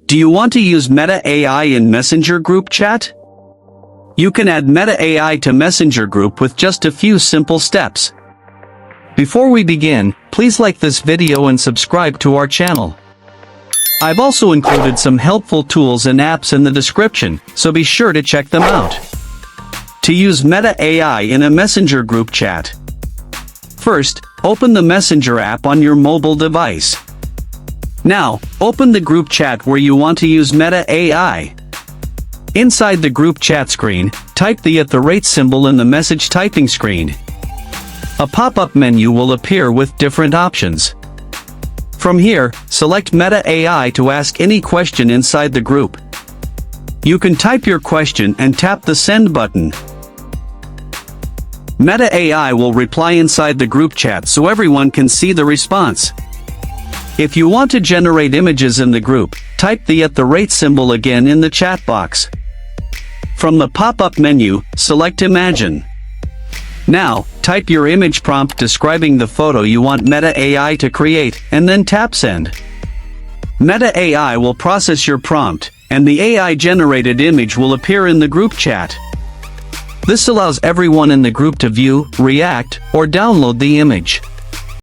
Do you want to use Meta AI in Messenger group chat? You can add Meta AI to Messenger group with just a few simple steps. Before we begin, please like this video and subscribe to our channel. I've also included some helpful tools and apps in the description, so be sure to check them out. To use Meta AI in a Messenger group chat. First, open the Messenger app on your mobile device. Now, open the group chat where you want to use Meta AI. Inside the group chat screen, type the @ symbol in the message typing screen. A pop-up menu will appear with different options. From here, select Meta AI to ask any question inside the group. You can type your question and tap the send button. Meta AI will reply inside the group chat so everyone can see the response. If you want to generate images in the group, type the @ symbol again in the chat box. From the pop-up menu, select Imagine. Now, type your image prompt describing the photo you want Meta AI to create, and then tap Send. Meta AI will process your prompt, and the AI-generated image will appear in the group chat. This allows everyone in the group to view, react, or download the image.